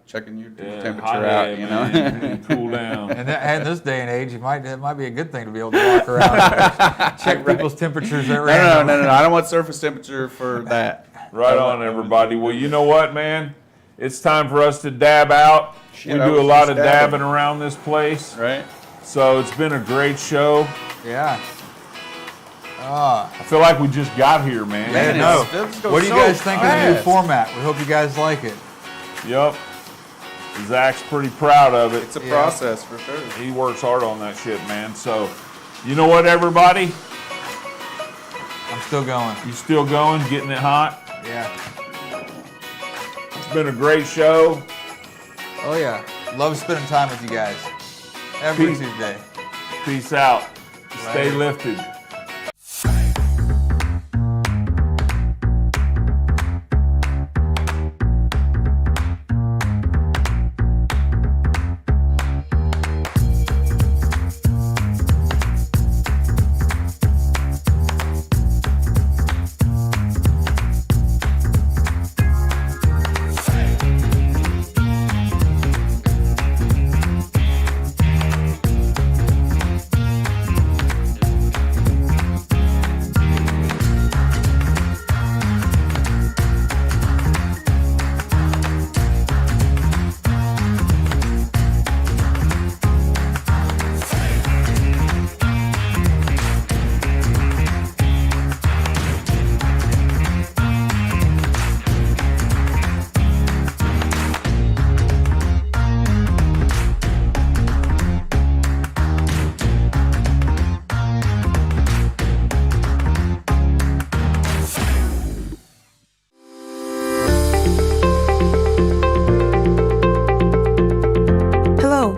checking your temperature hot out, day, you man. know? Cool down. And in this day and age, it might be a good thing to be able to walk around, check people's temperatures at random. No. I don't want surface temperature for that. Right on, everybody. Well, you know what, man? It's time for us to dab out. We do a lot of dabbing around this place. Right. So it's been a great show. Yeah. I feel like we just got here, man. Man, no. let's go What do you so guys think of the new fast. format? We hope you guys like it. Yep. Zach's pretty proud of it. It's a process for sure. He works hard on that shit, man. So, you know what, everybody? I'm still going. You still going, getting it hot? Yeah. It's been a great show. Oh yeah. Love spending time with you guys. Every Peace. Tuesday. Peace out. Stay Later. lifted.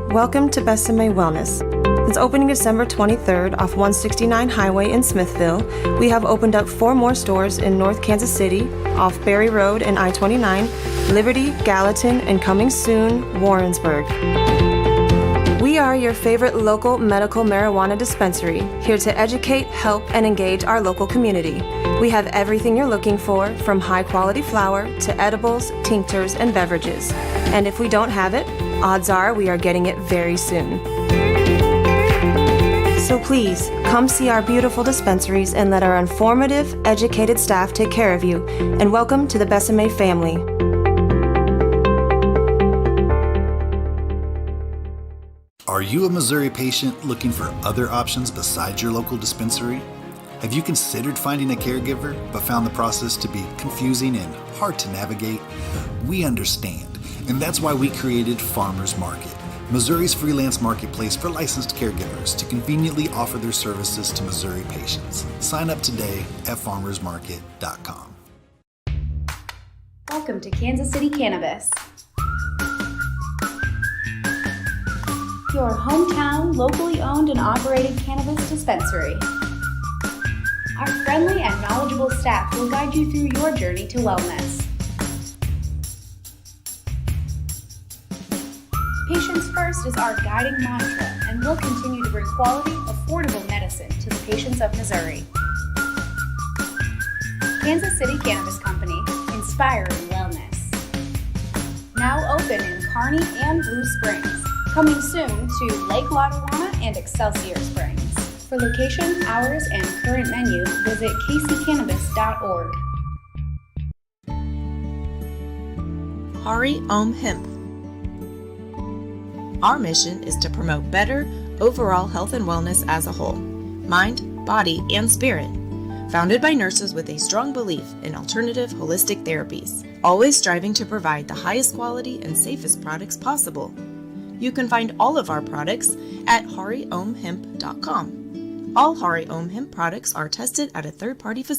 Welcome to Besame Wellness. It's opening December 23rd off 169 Highway in Smithville. We have opened up 4 more stores in North Kansas City, off Berry Road and I-29, Liberty, Gallatin, and coming soon, Warrensburg. We are your favorite local medical marijuana dispensary, here to educate, help, and engage our local community. We have everything you're looking for, from high-quality flower to edibles, tinctures, and beverages. And if we don't have it, odds are we are getting it very soon. So please, come see our beautiful dispensaries and let our informative, educated staff take care of you. And welcome to the Besame family. Are you a Missouri patient looking for other options besides your local dispensary? Have you considered finding a caregiver but found the process to be confusing and hard to navigate? We understand, and that's why we created Farmers Market, Missouri's freelance marketplace for licensed caregivers to conveniently offer their services to Missouri patients. Sign up today at farmersmarket.com. Welcome to Kansas City Cannabis, your hometown, locally owned and operated cannabis dispensary. Our friendly and knowledgeable staff will guide you through your journey to wellness. Patients First is our guiding mantra, and we'll continue to bring quality, affordable medicine to the patients of Missouri. Kansas City Cannabis Company, inspiring wellness. Now open in Kearney and Blue Springs. Coming soon to Lake Lotawana and Excelsior Springs. For location, hours, and current menu, visit kccannabis.org. Hari Om Hemp. Our mission is to promote better overall health and wellness as a whole, mind, body, and spirit. Founded by nurses with a strong belief in alternative holistic therapies, always striving to provide the highest quality and safest products possible. You can find all of our products at hariomhemp.com. All Hari Om Hemp products are tested at a third-party facility.